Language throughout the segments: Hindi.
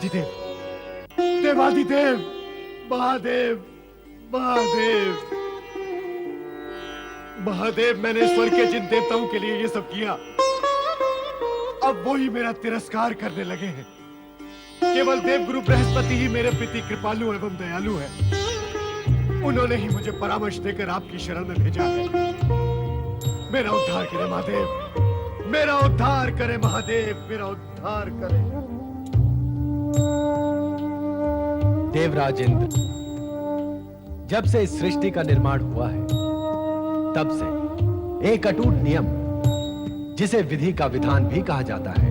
देवाधिदेव, देवाधिदेव, महादेव, महादेव, महादेव, मैंने स्वर्ग के जिन देवताओं के लिए ये सब किया, अब वो ही मेरा तिरस्कार करने लगे हैं। केवल देवगुरु बृहस्पति ही मेरे प्रति कृपालु एवं दयालु है। उन्होंने ही मुझे परामर्श देकर आपकी शरण में भेजा है। मेरा उद्धार करे महादेव, मेरा उद्धार करे महादेव, मेरा उद्धार करे। देवराज इंद्र, जब से इस सृष्टि का निर्माण हुआ है, तब से एक अटूट नियम, जिसे विधि का विधान भी कहा जाता है,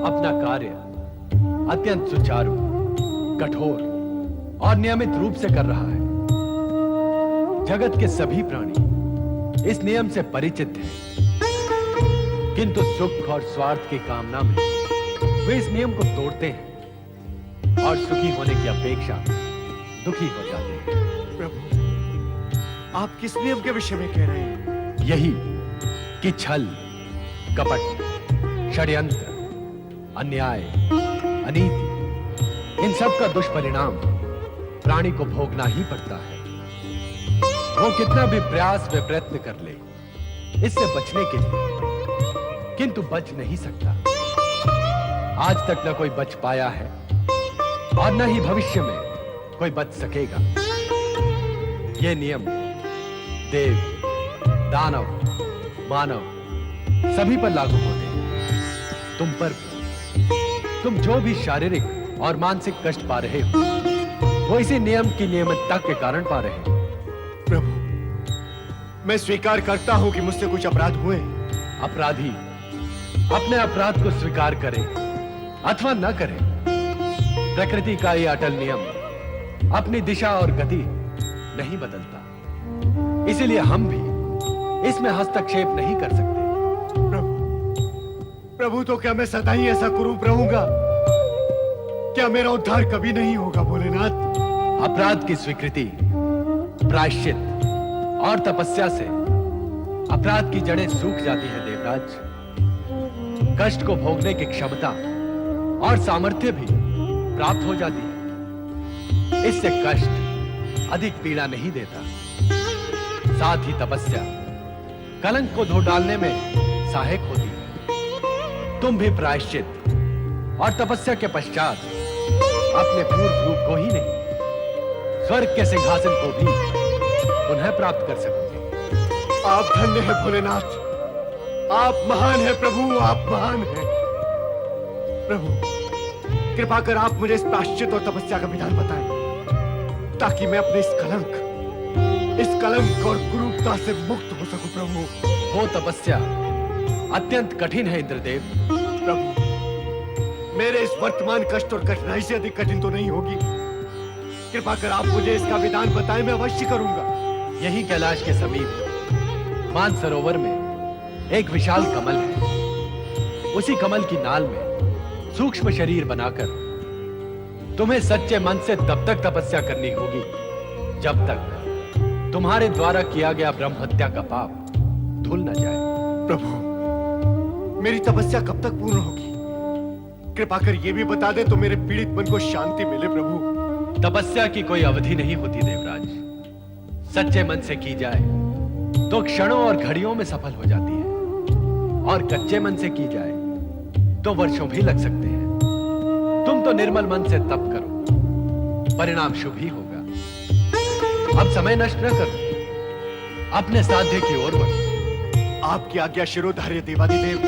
अपना कार्य अत्यंत सुचारू, कठोर और नियमित रूप से कर रहा है। जगत के सभी प्राणी इस नियम से परिचित हैं, किंतु सुख और स्वार्थ की कामना में वे इस नियम को तोड़ते हैं और सुखी होने की अपेक्षा दुखी हो जाते हैं। प्रभु, आप किस नियम के विषय में कह रहे हैं? यही कि छल, कपट, षड्यंत्र, अन्याय, अनीति, इन सब का दुष्परिणाम प्राणी को भोगना ही पड़ता है। वो कितना भी प्रयास व प्रयत्न कर ले इससे बचने के लिए, किंतु बच नहीं सकता। आज तक न कोई बच पाया है और न ही भविष्य में कोई बच सकेगा। यह नियम देव, दानव, मानव सभी पर लागू होते हैं। तुम पर भी। तुम जो भी शारीरिक और मानसिक कष्ट पा रहे हो, वो इसी नियम की नियमितता के कारण पा रहे हो। प्रभु, मैं स्वीकार करता हूं कि मुझसे कुछ अपराध हुए। अपराधी अपने अपराध को स्वीकार करे अथवा न करे, प्रकृति का यह अटल नियम अपनी दिशा और गति नहीं बदलता। इसीलिए हम भी इसमें हस्तक्षेप नहीं कर सकते। प्रभु, तो क्या मैं सदा ही ऐसा कुरूप रहूंगा? क्या मेरा उद्धार कभी नहीं होगा भोलेनाथ? अपराध की स्वीकृति, प्रायश्चित और तपस्या से अपराध की जड़ें सूख जाती हैं देवराज। कष्ट को भोगने की क्षमता और सामर्थ्य भी प्राप्त हो जाती है। इससे कष्ट अधिक पीड़ा नहीं देता। साथ ही तपस्या कलंक को धो डालने में सहायक होती है। तुम भी प्रायश्चित और तपस्या के पश्चात अपने पूर्व रूप को ही नहीं, स्वर्ग के सिंहासन को भी पुनः प्राप्त कर सकोगे। आप धन्य हैं भोलेनाथ, आप महान हैं प्रभु, आप महान हैं। प्रभु, कृपा कर आप मुझे इस प्रायश्चित और तपस्या का विधान बताएं, ताकि मैं अपने इस कलंक और कुरूपता से मुक्त हो सकूं। प्रभु, वो तपस्या अत्यंत कठिन है इंद्रदेव। प्रभु, मेरे इस वर्तमान कष्ट और कठिनाई से अधिक कठिन तो नहीं होगी। कृपा कर आप मुझे इसका विधान बताएं, मैं अवश्य करूंगा। यही कैलाश के समीप मानसरोवर में एक विशाल कमल है। उसी कमल की नाल में सूक्ष्म शरीर बनाकर तुम्हें सच्चे मन से तब तक तपस्या करनी होगी जब तक तुम्हारे द्वारा किया गया ब्रह्म हत्या का पाप धुल न जाए। प्रभु, मेरी तपस्या कब तक पूर्ण होगी? कृपा कर ये भी बता दे तो मेरे पीड़ित मन को शांति मिले। प्रभु, तपस्या की कोई अवधि नहीं होती देवराज। सच्चे मन से की जाए तो क्षणों और घड़ियों में सफल हो जाती है, और कच्चे मन से की जाए तो वर्षों भी लग सकते हैं। तुम तो निर्मल मन से तप करो, परिणाम शुभ ही होगा। अब समय नष्ट न करो, अपने साध्य की ओर बढ़ो। आपकी आज्ञा शिरोधार्य देवाधिदेव,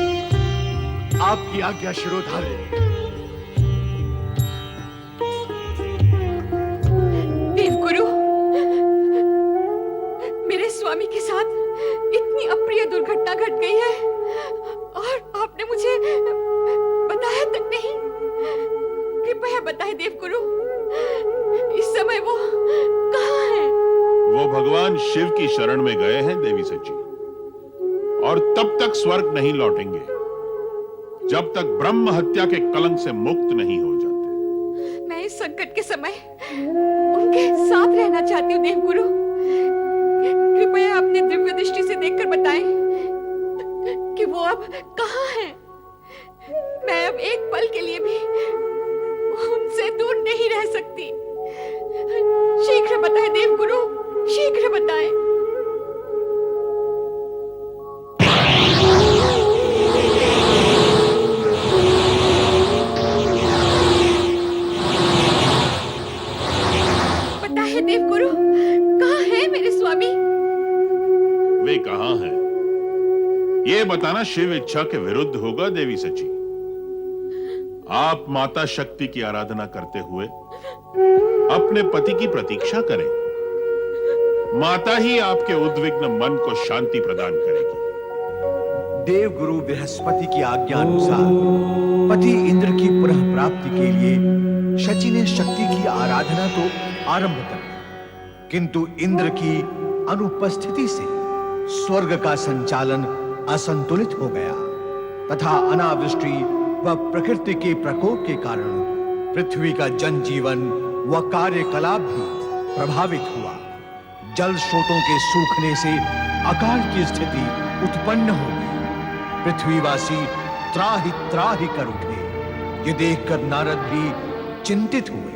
आपकी आज्ञा शिरोधार्य। देवगुरु, मेरे स्वामी के साथ इतनी अप्रिय दुर्घटना घट गई है और आपने मुझे बताया तक नहीं। कृपया बताएं देवगुरु, इस समय वो कहाँ है? वो भगवान शिव की शरण में गए हैं देवी सच्ची, और तब तक स्वर्ग नहीं लौटेंगे जब तक ब्रह्म हत्या के कलंक से मुक्त नहीं हो जाते। मैं इस संकट के समय उनके साथ रहना चाहती हूँ देवगुरु। कृपया अपने दिव्य दृष्टि से देखकर बताएं कि वो अब कहाँ हैं। मैं अब एक पल के लिए भी ये बताना शिव इच्छा के विरुद्ध होगा देवी सची। आप माता शक्ति की आराधना करते हुए अपने पति की प्रतीक्षा करें। माता ही आपके उद्विग्न मन को शांति प्रदान करेगी। देवगुरु बृहस्पति की आज्ञा अनुसार पति इंद्र की पुनः प्राप्ति के लिए शची ने शक्ति की आराधना तो आरंभ कर दी, किंतु इंद्र की अनुपस्थिति से स्वर्ग का संचालन असंतुलित हो गया तथा अनावृष्टि व प्रकृति के प्रकोप के कारण पृथ्वी का जनजीवन व कार्यकलाप भी प्रभावित हुआ। जल स्रोतों के सूखने से अकाल की स्थिति उत्पन्न हो गई। पृथ्वीवासी त्राहि कर उठे। ये देखकर नारद भी चिंतित हुए।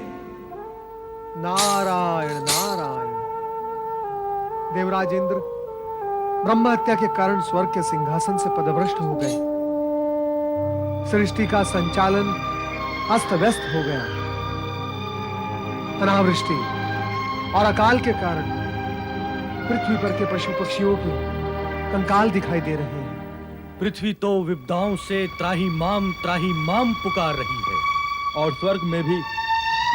नारायण नारायण। देवराज इंद्र ब्रह्म हत्या के कारण स्वर्ग के सिंहासन से पदभ्रष्ट हो गए। सृष्टि का संचालन अस्त व्यस्त हो गया। अनावृष्टि और अकाल के कारण पृथ्वी पर के पशु पक्षियों के कंकाल दिखाई दे रहे हैं। पृथ्वी तो विपदाओं से त्राही माम पुकार रही है, और स्वर्ग में भी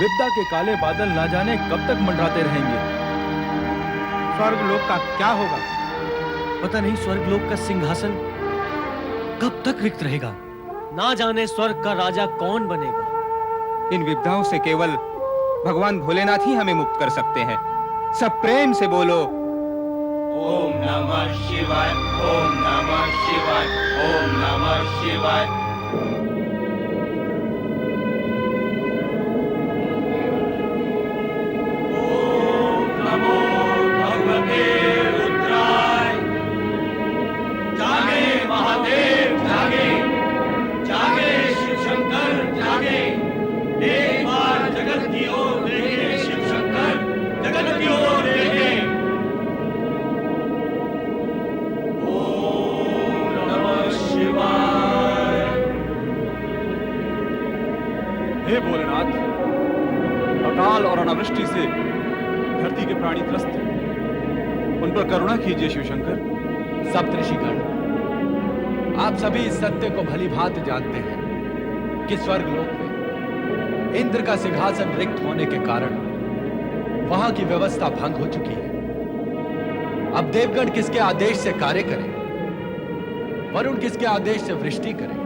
विपदा के काले बादल ना जाने कब तक मंडराते रहेंगे। स्वर्ग लोक का क्या होगा? पता नहीं स्वर्गलोक का सिंहासन कब तक रिक्त रहेगा। ना जाने स्वर्ग का राजा कौन बनेगा। इन विपदाओं से केवल भगवान भोलेनाथ ही हमें मुक्त कर सकते हैं। सब प्रेम से बोलो ओम नमः शिवाय, ओम नमः शिवाय, ओम नमः शिवाय। ओम नमो भगवते रुद्राय। जागे महादेव जागे, जागे शिव शंकर जागे। एक बार जगत की ओर देखे शिव शंकर, जगत की ओर देखे। ओम नमः शिवाय। हे भोलेनाथ, अकाल और अनावृष्टि से धरती के प्राणी त्रस्त हैं। उन पर करुणा कीजिए शिव शंकर। सप्तऋषिगण, आप सभी इस सत्य को भली भांति जानते हैं कि स्वर्गलोक में इंद्र का सिंहासन रिक्त होने के कारण वहां की व्यवस्था भंग हो चुकी है। अब देवगण किसके आदेश से कार्य करें? वरुण किसके आदेश से वृष्टि करे?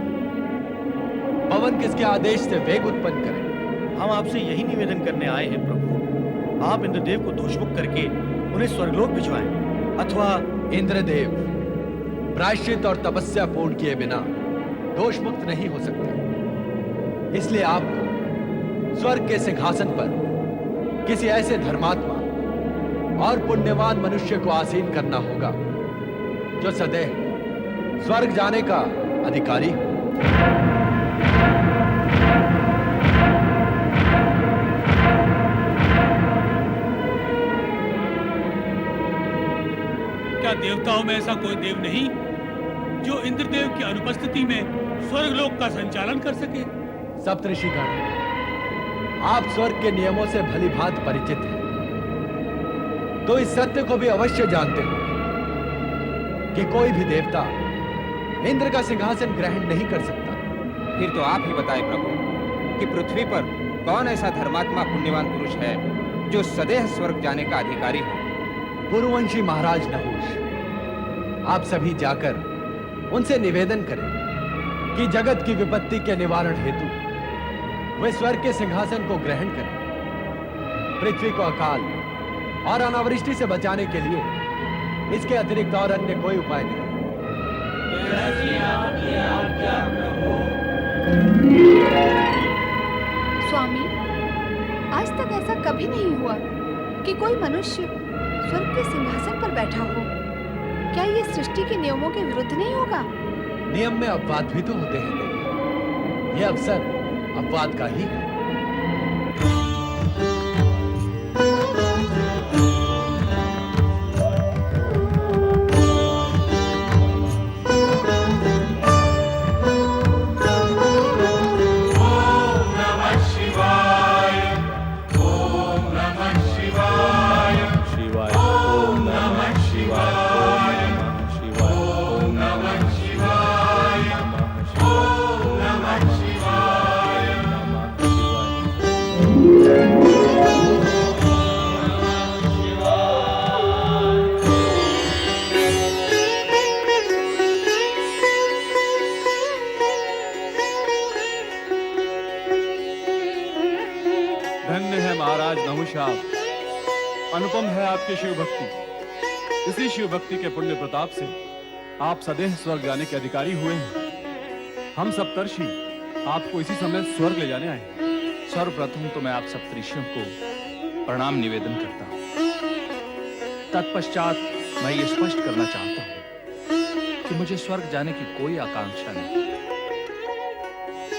पवन किसके आदेश से वेग उत्पन्न करे? हम आपसे यही निवेदन करने आए हैं प्रभु, आप इंद्रदेव को दोषमुक्त करके उन्हें स्वर्गलोक भिजवाएं, अथवा इंद्रदेव प्रायश्चित और तपस्या पूर्ण किए बिना दोष मुक्त नहीं हो सकते। इसलिए आपको स्वर्ग के सिंहासन पर किसी ऐसे धर्मात्मा और पुण्यवान मनुष्य को आसीन करना होगा जो सदैव स्वर्ग जाने का अधिकारी हो। क्या देवताओं में ऐसा कोई देव नहीं जो इंद्रदेव की अनुपस्थिति में स्वर्गलोक का संचालन कर सके? सप्तऋषिगण, आप स्वर्ग के नियमों से भली भांति परिचित हैं, तो इस सत्य को भी अवश्य जानते हो कि कोई भी देवता इंद्र का सिंहासन ग्रहण नहीं कर सकता। फिर तो आप ही बताएं प्रभु कि पृथ्वी पर कौन ऐसा धर्मात्मा पुण्यवान पुरुष है जो सदैव स्वर्ग जाने का अधिकारी हो। पुरुवंशी महाराज नहुष, आप सभी जाकर उनसे निवेदन करें कि जगत की विपत्ति के निवारण हेतु वे स्वर्ग के सिंहासन को ग्रहण करें। पृथ्वी को अकाल और अनावृष्टि से बचाने के लिए इसके अतिरिक्त और अन्य कोई उपाय नहीं। स्वामी, आज तक ऐसा कभी नहीं हुआ कि कोई मनुष्य स्वर्ग के सिंहासन पर बैठा हो। क्या ये सृष्टि के नियमों के विरुद्ध नहीं होगा? नियम में अपवाद भी तो होते हैं देवी। यह अवसर अपवाद का ही है। शिवाय धन्य है महाराज नहुष आप, अनुपम है आपकी शिव भक्ति। इसी शिव भक्ति के पुण्य प्रताप से आप सदैव स्वर्ग जाने के अधिकारी हुए हैं। हम सप्तर्षि आपको इसी समय स्वर्ग ले जाने आए। सर्वप्रथम तो मैं आप सप्तऋषियों को प्रणाम निवेदन करता हूं। तत्पश्चात मैं ये स्पष्ट करना चाहता हूं कि मुझे स्वर्ग जाने की कोई आकांक्षा नहीं।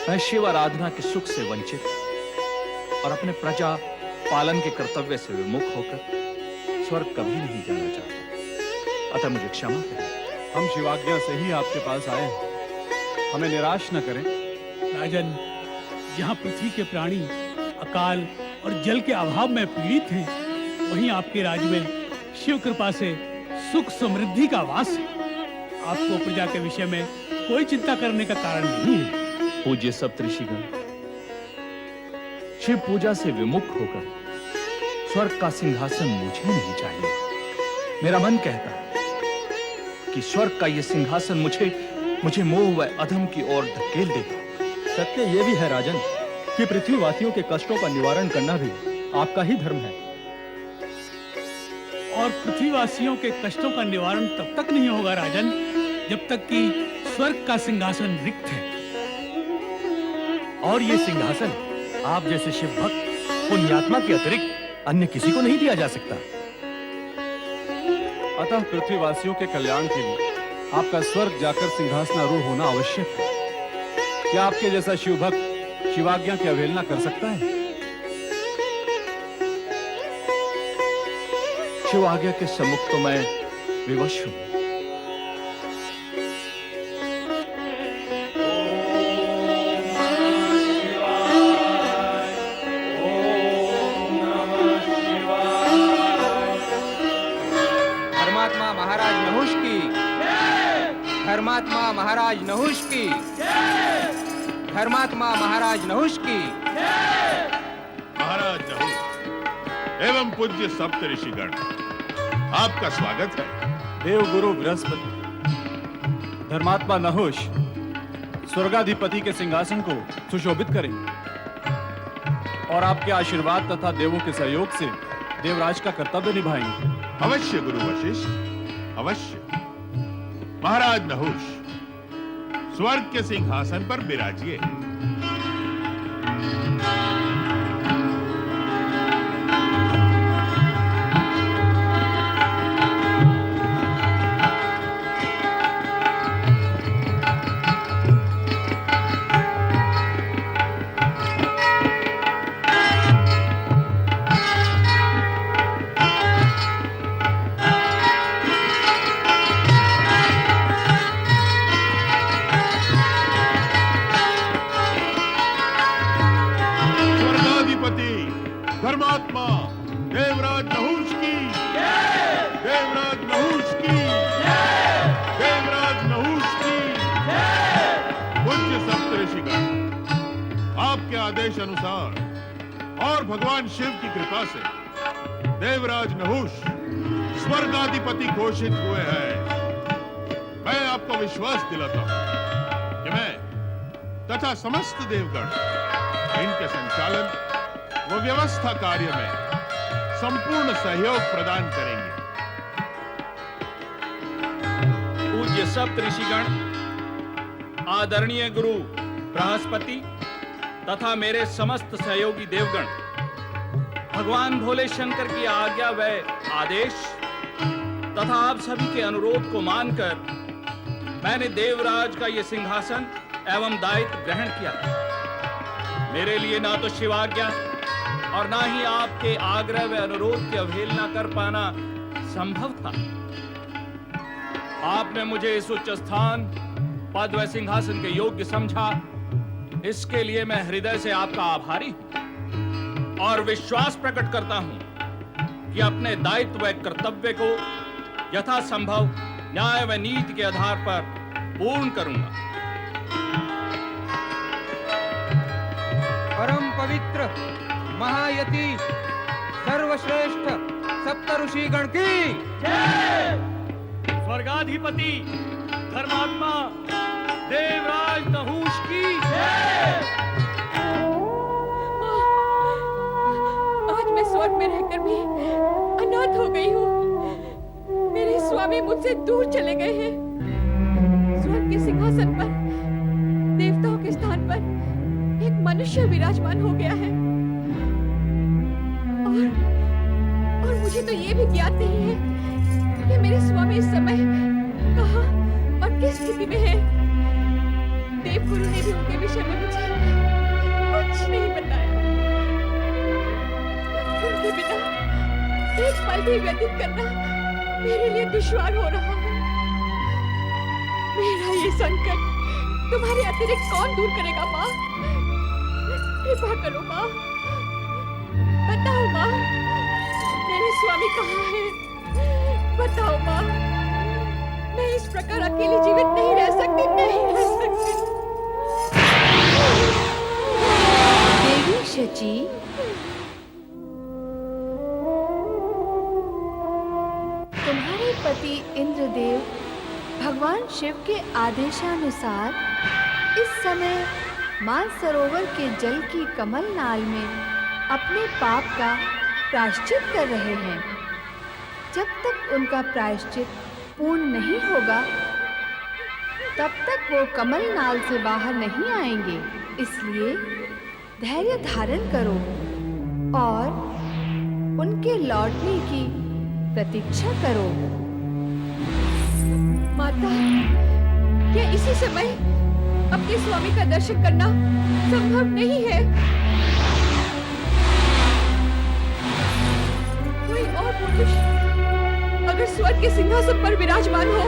मैं शिव आराधना के सुख से वंचित और अपने प्रजा पालन के कर्तव्य से विमुख होकर स्वर्ग कभी नहीं जाना चाहता। अतः मुझे क्षमा करें। हम शिवाज्ञा से ही आपके पास आए हैं, हमें निराश न करें। राजन, जहाँ पृथ्वी के प्राणी अकाल और जल के अभाव में पीड़ित हैं, वहीं आपके राज्य में शिव कृपा से सुख समृद्धि का वास है। आपको प्रजा के विषय में कोई चिंता करने का कारण नहीं है। पूज्य सप्तऋषिगण, शिव पूजा से विमुख होकर स्वर्ग का सिंहासन मुझे नहीं चाहिए। मेरा मन कहता है कि स्वर्ग का यह सिंहासन मुझे मोह व अधम की ओर धकेल देगा। सत्य ये भी है राजन कि पृथ्वीवासियों के कष्टों का निवारण करना भी आपका ही धर्म है। और पृथ्वीवासियों के कष्टों का निवारण तब तक नहीं होगा राजन, जब तक कि स्वर्ग का सिंहासन रिक्त है। और ये सिंहासन आप जैसे शिव भक्त पुण्यात्मा के अतिरिक्त अन्य किसी को नहीं दिया जा सकता। अतः पृथ्वीवासियों के कल्याण के लिए आपका स्वर्ग जाकर सिंहासनारूढ़ होना आवश्यक है। क्या आपके जैसा शिव भक्त शिवाज्ञा की अवहेलना कर सकता है? शिव आज्ञा के सम्मुख तो मैं विवश हूं। धर्मात्मा महाराज नहुष की, धर्मात्मा महाराज नहुष की, धर्मात्मा महाराज नहुष की। महाराज नहुष एवं पूज्य सप्तऋषिगण, आपका स्वागत है। देवगुरु बृहस्पति, धर्मात्मा नहुष स्वर्गाधिपति के सिंहासन को सुशोभित करें और आपके आशीर्वाद तथा देवों के सहयोग से देवराज का कर्तव्य निभाएंगे। अवश्य गुरु वशिष्ठ, अवश्य। महाराज नहुष, स्वर्ग के सिंहासन पर विराजिए। धर्मात्मा देवराज नहुष की, देवराज नहुष की, देवराज नहुष की। पूज्य सप्तऋषिगण, आपके आदेश अनुसार और भगवान शिव की कृपा से देवराज नहुष स्वर्गाधिपति घोषित हुए हैं। मैं आपको विश्वास दिलाता हूं कि मैं तथा समस्त देवगण इनके संचालन व व्यवस्था कार्य में संपूर्ण सहयोग प्रदान करेंगे। पूज्य सप्तऋषिगण, आदरणीय गुरु बृहस्पति तथा मेरे समस्त सहयोगी देवगण, भगवान भोले शंकर की आज्ञा व आदेश तथा आप सभी के अनुरोध को मानकर मैंने देवराज का यह सिंहासन एवं दायित्व ग्रहण किया। मेरे लिए ना तो शिवाज्ञा और ना ही आपके आग्रह व अनुरोध की अवहेलना कर पाना संभव था। आपने मुझे इस उच्च स्थान, पद व सिंहासन के योग्य समझा, इसके लिए मैं हृदय से आपका आभारी हूं और विश्वास प्रकट करता हूं कि अपने दायित्व व कर्तव्य को यथासंभव न्याय व नीति के आधार पर पूर्ण करूंगा। परम पवित्र महायति सर्वश्रेष्ठ सप्तऋषिगण की जय। स्वर्गाधिपति धर्मात्मा देवराज नहुष की जय। में रहकर भी अनाथ हो गई हूँ। मेरे स्वामी मुझसे दूर चले गए हैं। स्वर्ग के सिंहासन पर देवताओं के स्थान पर एक मनुष्य विराजमान हो गया है। और मुझे तो ये भी ज्ञात नहीं है कि मेरे स्वामी इस समय कहाँ और किस स्थिति में है। देवगुरु ने भी उनके विषय में मुझे कुछ नहीं बताया। उनके बिना एक पल भी व्यतीत करना मेरे लिए दुश्वार हो रहा है। मेरा ये संकट तुम्हारे अतिरिक्त कौन दूर करेगा माँ? कृपा करो माँ, बताओ माँ, मेरे स्वामी कहाँ है? बताओ माँ, मैं इस प्रकार अकेली जीवित नहीं रह सकती, नहीं रह सकती। देवी शची, तुम्हारे पति इंद्रदेव भगवान शिव के आदेशानुसार इस समय मानसरोवर के जल की कमल नाल में अपने पाप का प्रायश्चित कर रहे हैं। जब तक उनका प्रायश्चित पूर्ण नहीं होगा तब तक वो कमल नाल से बाहर नहीं आएंगे। इसलिए धैर्य धारण करो और उनके लौटने की प्रतीक्षा करो। माता, क्या इसी समय अपने स्वामी का दर्शन करना संभव नहीं है? कोई और पुरुष अगर स्वर्ग के सिंहासन पर विराजमान हो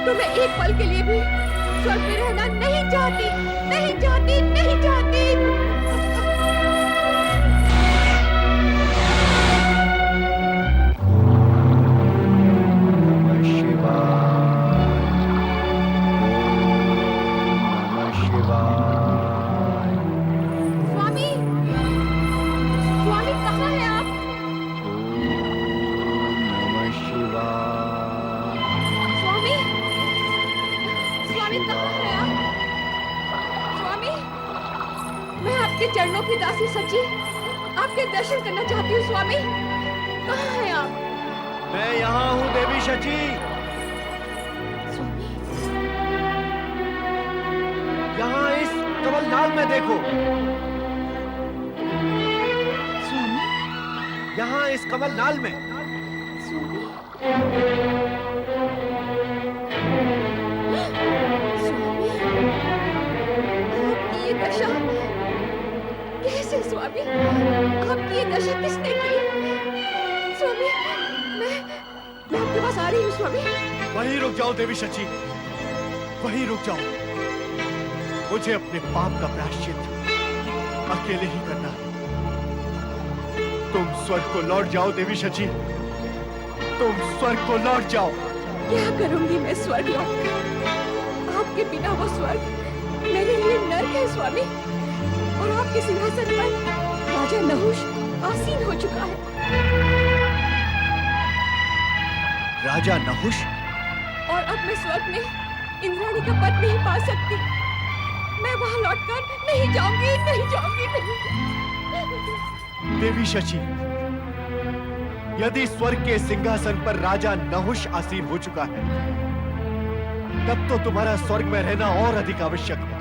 तो मैं एक पल के लिए भी स्वर्ग में रहना नहीं चाहती, नहीं चाहती, नहीं चाहती। स्वामी, स्वामी कहाँ हैं आप? स्वामी, स्वामी कहाँ हैं आप? स्वामी, मैं आपके चरणों की दासी सची आपके दर्शन करना चाहती हूँ। स्वामी, कहाँ हैं आप? मैं यहाँ हूँ देवी शची। स्वामी, यहाँ इस कमल नाल में देखो। स्वामी, यहाँ इस कमल नाल में। स्वामी, आपकी ये दशा कैसे? स्वामी, आपकी ये दशा किसने की? स्वामी, मैं आपके पास आ रही हूँ। स्वामी, वहीं रुक जाओ देवी शची, वहीं रुक जाओ। मुझे अपने पाप का प्रायश्चित अकेले ही करना है। तुम स्वर्ग को लौट जाओ देवी शची, तुम स्वर्ग को लौट जाओ। क्या करूंगी मैं स्वर्ग लौटकर? आपके बिना वो स्वर्ग मेरे लिए नर्क है स्वामी। और आपके सिंहासन पर राजा नहुष आसीन हो चुका है। राजा नहुष? और अब मैं स्वर्ग में इंद्राणी का पद नहीं पा सकती। मैं वहां लौटकर नहीं जाऊंगी, नहीं जाऊंगी, नहीं। देवी शची, यदि स्वर्ग के सिंहासन पर राजा नहुष आसीन हो चुका है तब तो तुम्हारा स्वर्ग में रहना और अधिक आवश्यक है।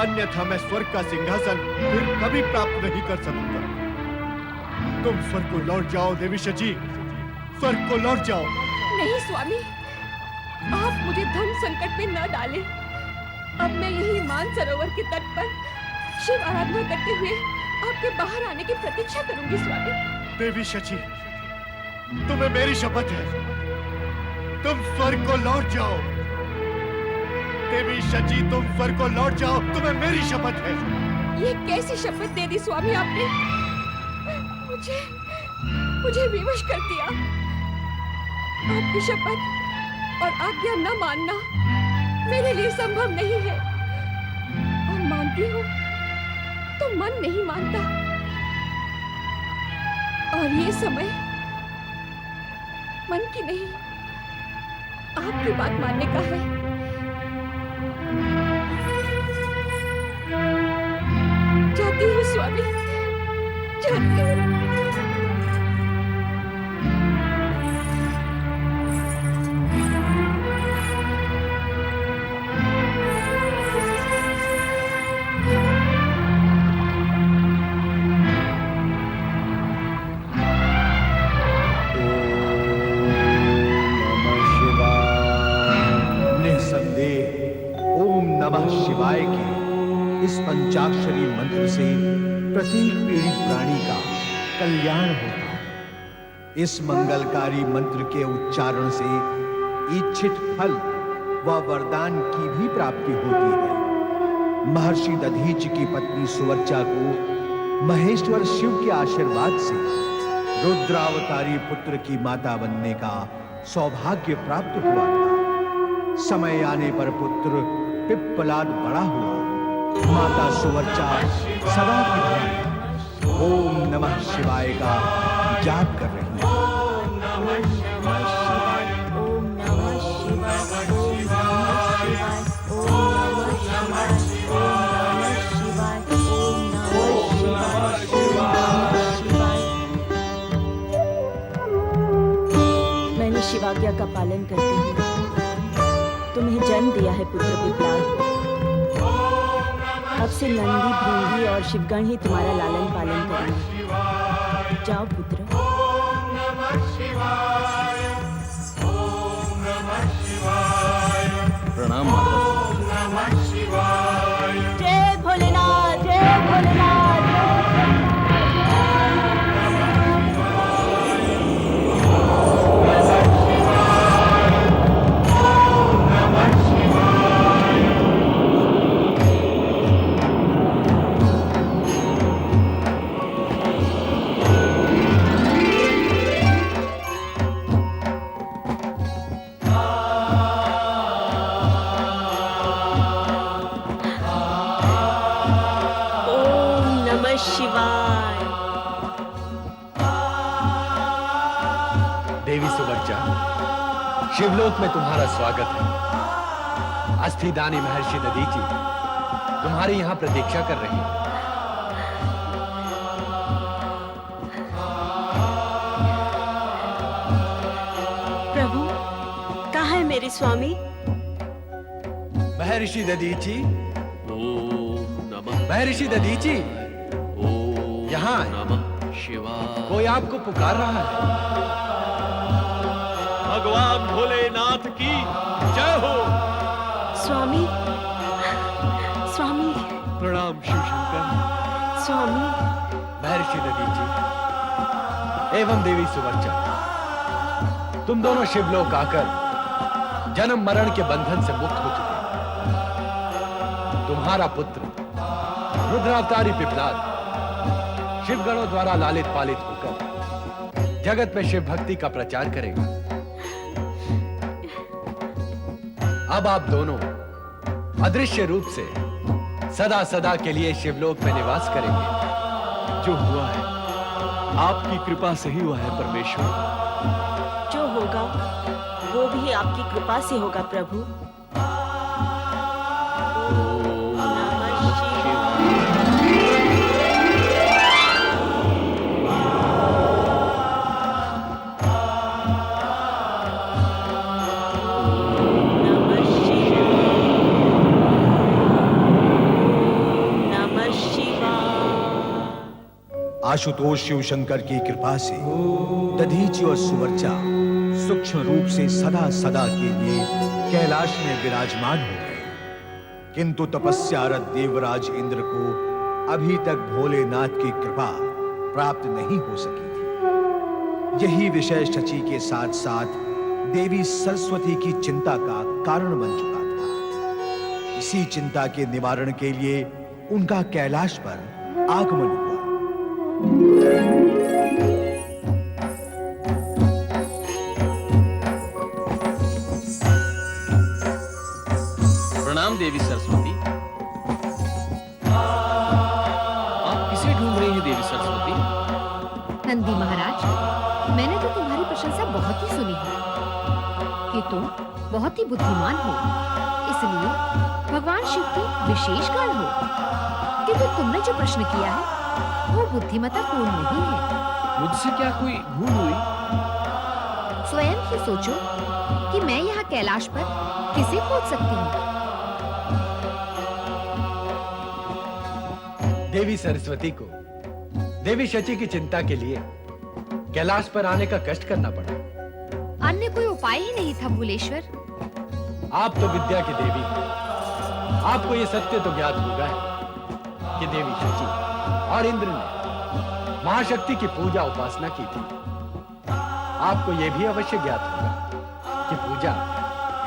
अन्यथा मैं स्वर्ग का सिंहासन फिर कभी प्राप्त नहीं कर सकूंगा। तुम स्वर्ग को लौट जाओ देवी शची, स्वर्ग को लौट जाओ। नहीं स्वामी, आप मुझे धर्म संकट में न डालें। अब मैं यही मानसरोवर के तट पर शिव आराधना करते हुए आपके बाहर आने की प्रतीक्षा करूंगी स्वामी। देवी शची, तुम्हें मेरी शपथ है, तुम स्वर्ग को लौट जाओ। देवी शची, तुम स्वर्ग को लौट जाओ, तुम्हें मेरी शपथ है। ये कैसी शपथ दे दी स्वामी आपने? मुझे विवश कर दिया। आपकी शपथ और आज्ञा न मानना मेरे लिए संभव नहीं है। और मानती हूँ तो मन नहीं मानता। और ये समय मन की नहीं, आपकी बात मानने का है। जाती हूँ स्वामी, निस्संदेह ओम नमः शिवाय के इस पंचाक्षरी मंत्र से प्रत्येक पीड़ित प्राणी का कल्याण होता है। इस मंगलकारी मंत्र के उच्चारण से इच्छित फल व वरदान की भी प्राप्ति होती है। महर्षि दधीचि की पत्नी सुवर्चा को महेश्वर शिव के आशीर्वाद से रुद्रावतारी पुत्र की माता बनने का सौभाग्य प्राप्त हुआ था। समय आने पर पुत्र पिप्पलाद बड़ा हुआ। माता सुवर्चा सदा की तरह ओम नमः शिवाय का जाप कर रही है। ओम नमः शिवाय, ओम नमः शिवाय, ओम नमः शिवाय, ओम नमः शिवाय। मैंने शिवाज्ञा का पालन करते हुए तुम्हें जन्म दिया है पुत्र पिप्पलाद। अब से नंदी, भृंगी और शिवगण ही तुम्हारा लालन पालन करेंगे। जाओ पुत्र। प्रणाम माता। जय भोलेनाथ, जय भोलेनाथ, जय शिवाय। देवी सुवर्चा, शिवलोक में तुम्हारा स्वागत है। अस्थिदानी महर्षि दधीचि तुम्हारी यहाँ प्रतीक्षा कर रहे हैं। प्रभु, कहाँ है मेरे स्वामी? महर्षि दधीचि, महर्षि दधीचि, यहाँ नमः शिवाय। कोई आपको पुकार रहा है। भगवान भोलेनाथ की जय हो। स्वामी, स्वामी। प्रणाम शिव शंकर। स्वामी। महर्षि दधीचि एवं देवी सुवर्चा, तुम दोनों शिवलोक आकर जन्म मरण के बंधन से मुक्त हो चुके। तुम्हारा पुत्र रुद्रावतारी पिप्पलाद शिवगणों द्वारा लालित पालित होकर जगत में शिव भक्ति का प्रचार करेगा। अब आप दोनों अदृश्य रूप से सदा सदा के लिए शिवलोक में निवास करेंगे। जो हुआ है आपकी कृपा से ही हुआ है परमेश्वर। जो होगा वो भी आपकी कृपा से होगा प्रभु। आशुतोष शिव शंकर की कृपा से दधीचि और सुवर्चा सूक्ष्म रूप से सदा सदा के लिए कैलाश में विराजमान हो गए। किंतु तपस्यारत देवराज इंद्र को अभी तक भोलेनाथ की कृपा प्राप्त नहीं हो सकी थी। यही विषय शची के साथ साथ देवी सरस्वती की चिंता का कारण बन चुका था। इसी चिंता के निवारण के लिए उनका कैलाश पर आगमन हुआ। प्रणाम देवी सरस्वती। आप किसे ढूंढ रही हैं देवी सरस्वती? नंदी महाराज, मैंने तो तुम्हारी प्रशंसा बहुत ही सुनी है कि तुम बहुत ही बुद्धिमान हो, इसलिए भगवान शिव के विशेष गण हो। किंतु तुमने जो प्रश्न किया है वो बुद्धिमत्तापूर्ण नहीं है। मुझसे क्या कोई भूल हुई? स्वयं ही सोचो कि मैं यहाँ कैलाश पर किसे खोज सकती हूँ। देवी सरस्वती को देवी शची की चिंता के लिए कैलाश पर आने का कष्ट करना पड़ा। अन्य कोई उपाय ही नहीं था भूलेश्वर। आप तो विद्या की देवी हैं। आपको ये सत्य तो ज्ञात होगा कि देवी शची और इंद्र ने महाशक्ति की पूजा उपासना की थी। आपको यह भी अवश्य ज्ञात होगा कि पूजा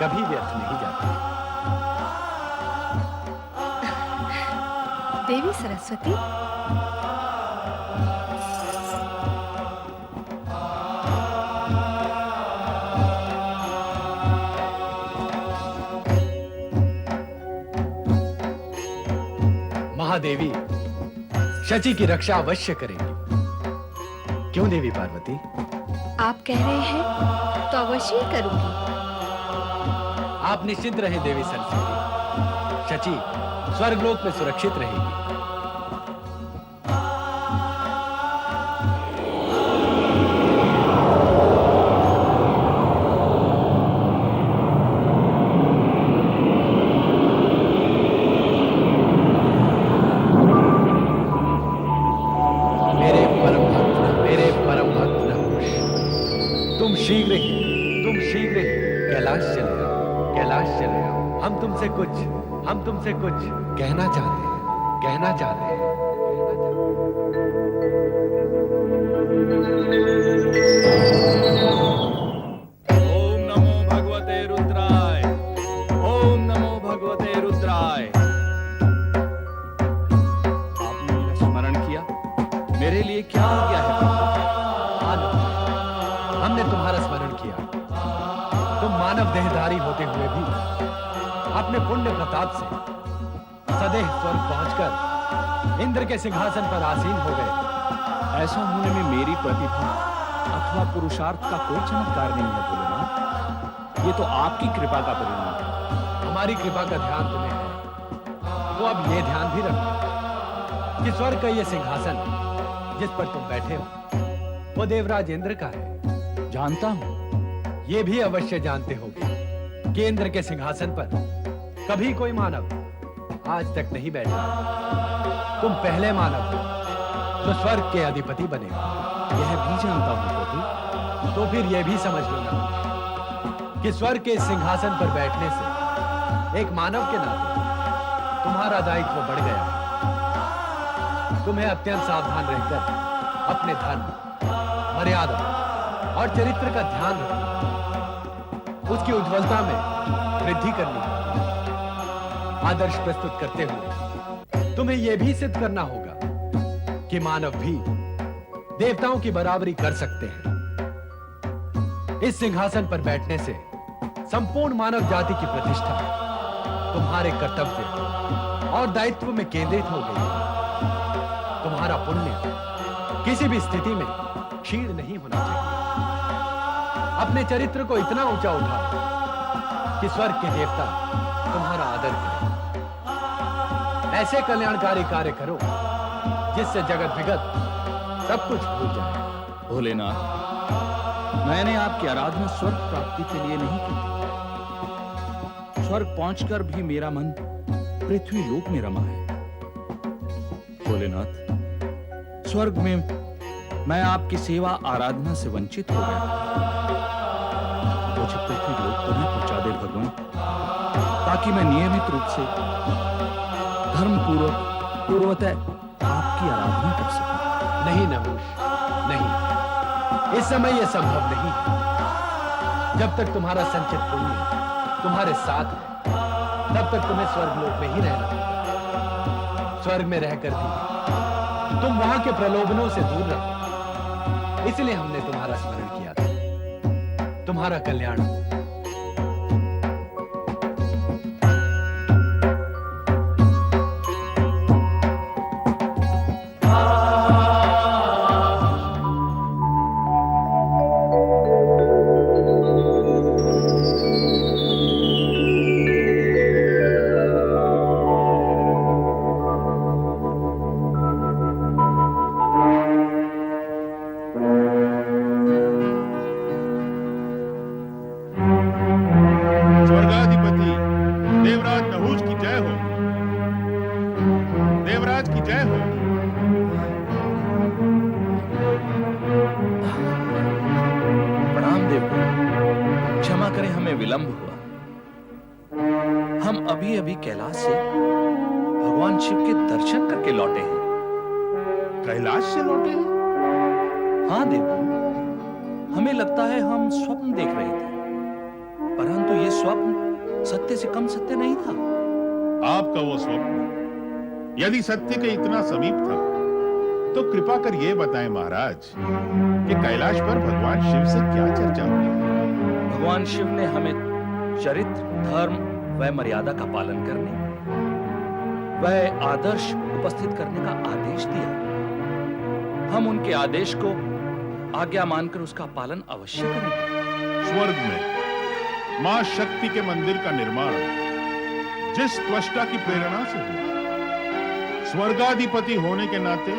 कभी व्यर्थ नहीं जाती। देवी सरस्वती, महादेवी शची की रक्षा अवश्य करेंगी। क्यों देवी पार्वती? आप कह रहे हैं तो अवश्य ही करूंगी। आप निश्चिंत रहे देवी सरस्वती। शची स्वर्गलोक में सुरक्षित रहेगी। तुम शीघ्र ही कैलाश चले आओ, कैलाश चले आओ। हम तुमसे कुछ कहना चाहते हैं, कहना चाहते हैं। ओम नमो भगवते रुद्राय, ओम नमो भगवते रुद्राय। आपने मेरा स्मरण किया, मेरे लिए क्या हो गया है? हमने तुम्हारा स्मरण किया। तुम मानव देहधारी होते हुए भी अपने पुण्य प्रताप से सदैव स्वर्ग पहुंचकर इंद्र के सिंहासन पर आसीन हो गए। ऐसा होने में मेरी प्रतिभा अथवा पुरुषार्थ का कोई चमत्कार नहीं है भोलेनाथ। ये तो आपकी कृपा का परिणाम है। हमारी कृपा का ध्यान तुम्हें है, तो अब ये ध्यान भी रखो कि स्वर्ग का ये सिंहासन जिस पर तुम बैठे हो वो देवराज इंद्र का है। जानता हूं। ये भी अवश्य जानते होगे कि इंद्र के सिंहासन पर कभी कोई मानव आज तक नहीं बैठा। तुम पहले मानव हो जो स्वर्ग के अधिपति बने। यह भी जानता हूं प्रभु। तो फिर यह भी समझ लो ना कि स्वर्ग के इस सिंहासन पर बैठने से एक मानव के नाते तुम्हारा दायित्व बढ़ गया है। तुम्हें अत्यंत सावधान रहकर अपने धर्म, मर्यादा और चरित्र का ध्यान रखना, उसकी उज्ज्वलता में वृद्धि करनी है। आदर्श प्रस्तुत करते हुए तुम्हें यह भी सिद्ध करना होगा कि मानव भी देवताओं की बराबरी कर सकते हैं। इस सिंहासन पर बैठने से संपूर्ण मानव जाति की प्रतिष्ठा तुम्हारे कर्तव्य और दायित्व में केंद्रित हो गई। तुम्हारा पुण्य किसी भी स्थिति में क्षीण नहीं होना चाहिए। अपने चरित्र को इतना ऊंचा उठाओ कि स्वर्ग के देवता तुम्हारा आदर करें। ऐसे कल्याणकारी कार्य करो जिससे जगत विगत सब कुछ भूल जाए। भोलेनाथ, मैंने आपकी आराधना स्वर्ग प्राप्ति के लिए नहीं की थी। स्वर्ग पहुंचकर भी मेरा मन पृथ्वी लोक में रमा है। भोलेनाथ, स्वर्ग में मैं आपकी सेवा आराधना से वंचित हो गया। मुझे पृथ्वी लोक तुम्हें पहुंचा दे भगवान, ताकि मैं नियमित रूप से धर्म पूर्वतः आपकी आराधना कर सकूं। नहीं नहुष, नहीं, इस समय यह संभव नहीं है। जब तक तुम्हारा संचित पुण्य तुम्हारे साथ है, तब तक तुम्हें स्वर्गलोक में ही रहना होगा। स्वर्ग में रहकर भी तुम वहां के प्रलोभनों से दूर रहो। इसलिए हमने तुम्हारा स्मरण किया था। तुम्हारा कल्याण हो। विलंब हुआ। हम अभी अभी कैलाश से भगवान शिव के दर्शन करके लौटे हैं। कैलाश से लौटे हैं? हाँ देवगुरु, हमें लगता है हम स्वप्न देख रहे थे, परंतु ये स्वप्न सत्य से कम सत्य नहीं था। आपका वो स्वप्न यदि सत्य के इतना समीप था तो कृपा कर ये बताएं महाराज कि कैलाश पर भगवान शिव से क्या चर्चा हुई? भगवान शिव ने हमें चरित्र, धर्म व मर्यादा का पालन करने, वह आदर्श उपस्थित करने का आदेश दिया। हम उनके आदेश को आज्ञा मानकर उसका पालन अवश्य करेंगे। स्वर्ग में मां शक्ति के मंदिर का निर्माण जिस त्वष्टा की प्रेरणा से हुआ, स्वर्गाधिपति होने के नाते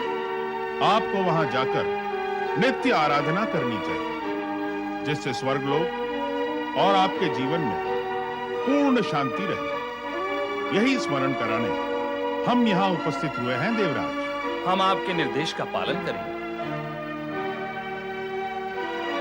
आपको वहां जाकर नित्य आराधना करनी चाहिए, जिससे स्वर्गलोक और आपके जीवन में पूर्ण शांति रहे। यही स्मरण कराने हम यहां उपस्थित हुए हैं देवराज। हम आपके निर्देश का पालन करेंगे।